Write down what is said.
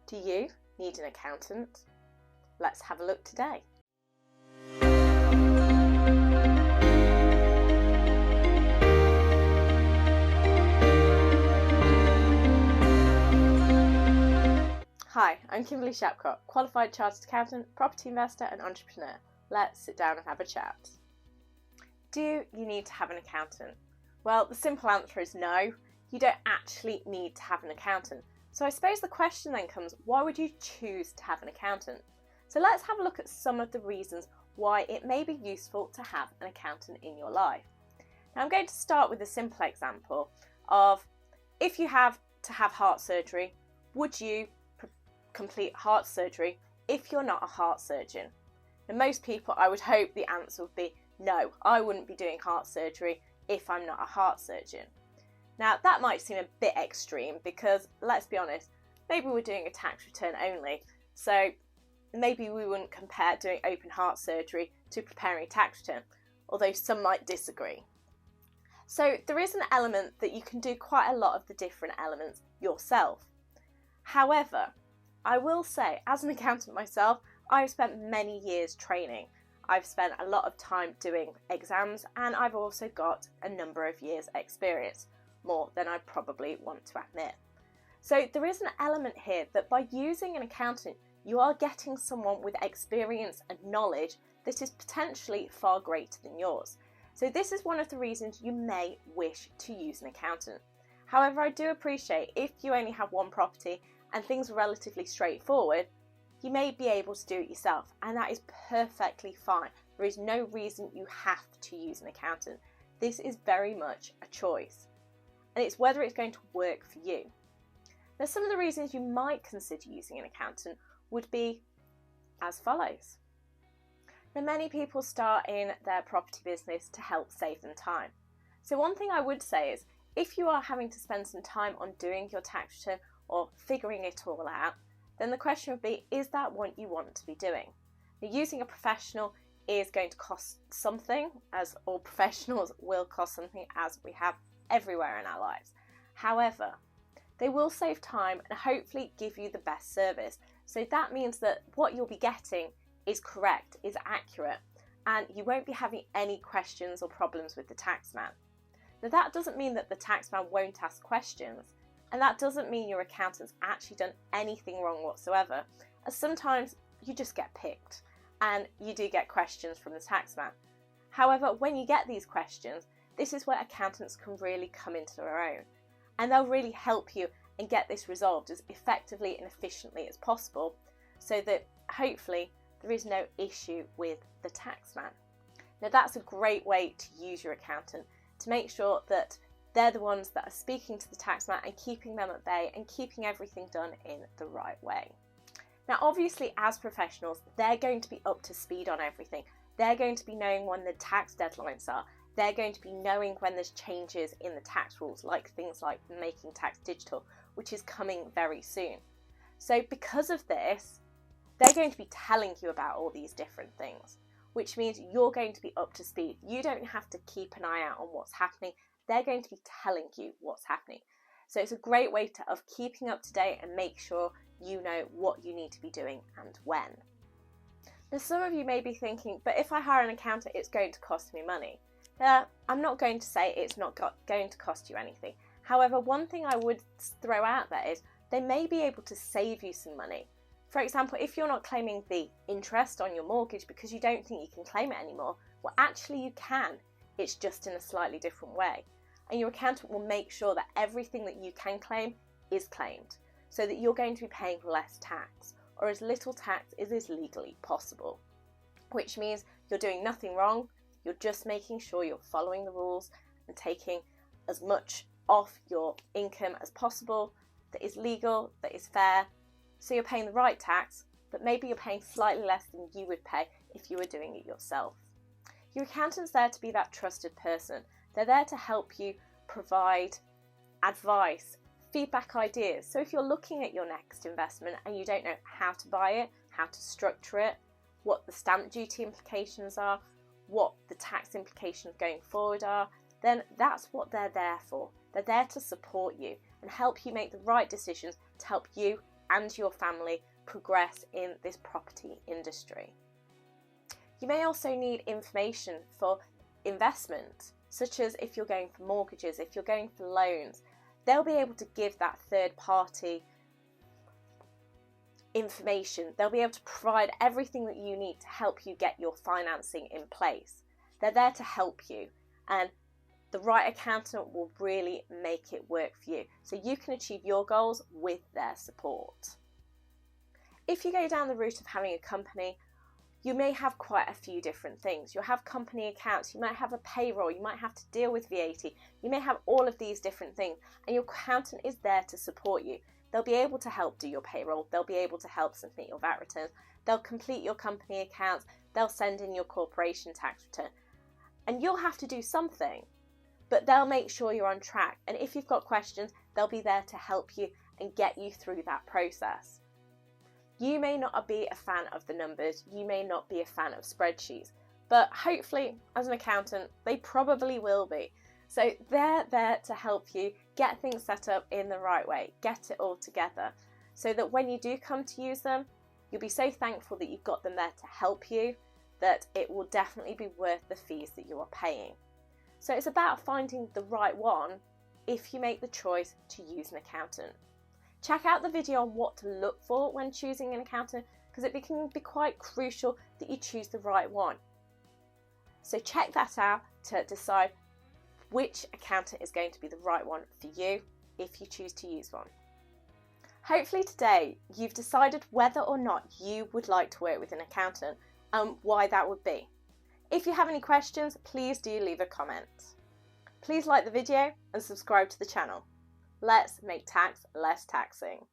Do you need an accountant? Let's have a look today. Hi, I'm Kimberly Shapcotts, qualified chartered accountant, property investor and entrepreneur. Let's sit down and have a chat. Do you need to have an accountant? Well, the simple answer is no. You don't actually need to have an accountant. So I suppose the question then comes, why would you choose to have an accountant? So let's have a look at some of the reasons why it may be useful to have an accountant in your life. Now I'm going to start with a simple example of if you have to have heart surgery, would you complete heart surgery if you're not a heart surgeon? And most people, I would hope the answer would be no, I wouldn't be doing heart surgery if I'm not a heart surgeon. Now that might seem a bit extreme because let's be honest, maybe we're doing a tax return only, so maybe we wouldn't compare doing open heart surgery to preparing a tax return, although some might disagree. So there is an element that you can do quite a lot of the different elements yourself. However, I will say, as an accountant myself, I've spent many years training. I've spent a lot of time doing exams and I've also got a number of years experience, more than I probably want to admit. So there is an element here that by using an accountant, you are getting someone with experience and knowledge that is potentially far greater than yours. So this is one of the reasons you may wish to use an accountant. However, I do appreciate if you only have one property and things are relatively straightforward, you may be able to do it yourself, and that is perfectly fine. There is no reason you have to use an accountant. This is very much a choice, and it's whether it's going to work for you. Now, some of the reasons you might consider using an accountant would be as follows. Now, many people start in their property business to help save them time. So one thing I would say is, if you are having to spend some time on doing your tax return or figuring it all out, then the question would be, is that what you want to be doing? Now, using a professional is going to cost something, as all professionals will cost something, as we have everywhere in our lives. However, they will save time and hopefully give you the best service. So that means that what you'll be getting is correct, is accurate, and you won't be having any questions or problems with the taxman. Now that doesn't mean that the taxman won't ask questions, and that doesn't mean your accountant's actually done anything wrong whatsoever, as sometimes you just get picked and you do get questions from the taxman. However, when you get these questions, this is where accountants can really come into their own, and they'll really help you and get this resolved as effectively and efficiently as possible, so that hopefully there is no issue with the taxman. Now that's a great way to use your accountant, to make sure that they're the ones that are speaking to the taxman and keeping them at bay and keeping everything done in the right way. Now obviously as professionals, they're going to be up to speed on everything. They're going to be knowing when the tax deadlines are. They're going to be knowing when there's changes in the tax rules, like things like making tax digital, which is coming very soon. So because of this, they're going to be telling you about all these different things, which means you're going to be up to speed. You don't have to keep an eye out on what's happening. They're going to be telling you what's happening. So it's a great way of keeping up to date and make sure you know what you need to be doing and when. Now some of you may be thinking, but if I hire an accountant, it's going to cost me money. I'm not going to say it's not going to cost you anything. However, one thing I would throw out there is they may be able to save you some money. For example, if you're not claiming the interest on your mortgage because you don't think you can claim it anymore, well actually you can, it's just in a slightly different way. And your accountant will make sure that everything that you can claim is claimed, so that you're going to be paying less tax, or as little tax as is legally possible. Which means you're doing nothing wrong, you're just making sure you're following the rules and taking as much off your income as possible that is legal, that is fair, so you're paying the right tax, but maybe you're paying slightly less than you would pay if you were doing it yourself. Your accountant's there to be that trusted person. They're there to help you provide advice, feedback, ideas. So if you're looking at your next investment and you don't know how to buy it, how to structure it, what the stamp duty implications are, what the tax implications going forward are, then that's what they're there for. They're there to support you and help you make the right decisions to help you and your family progress in this property industry. You may also need information for investment, such as if you're going for mortgages, if you're going for loans. They'll be able to give that third party information. They'll be able to provide everything that you need to help you get your financing in place. They're there to help you, and the right accountant will really make it work for you so you can achieve your goals with their support. If you go down the route of having a company, you may have quite a few different things. You'll have company accounts, you might have a payroll, you might have to deal with VAT, you may have all of these different things, and your accountant is there to support you. They'll be able to help do your payroll, they'll be able to help submit your VAT returns, they'll complete your company accounts, they'll send in your corporation tax return. And you'll have to do something, but they'll make sure you're on track. And if you've got questions, they'll be there to help you and get you through that process. You may not be a fan of the numbers, you may not be a fan of spreadsheets, but hopefully as an accountant, they probably will be. So they're there to help you get things set up in the right way, get it all together, so that when you do come to use them, you'll be so thankful that you've got them there to help you, that it will definitely be worth the fees that you are paying. So it's about finding the right one if you make the choice to use an accountant. Check out the video on what to look for when choosing an accountant, because it can be quite crucial that you choose the right one. So check that out to decide which accountant is going to be the right one for you if you choose to use one. Hopefully today you've decided whether or not you would like to work with an accountant and why that would be. If you have any questions, please do leave a comment. Please like the video and subscribe to the channel. Let's make tax less taxing.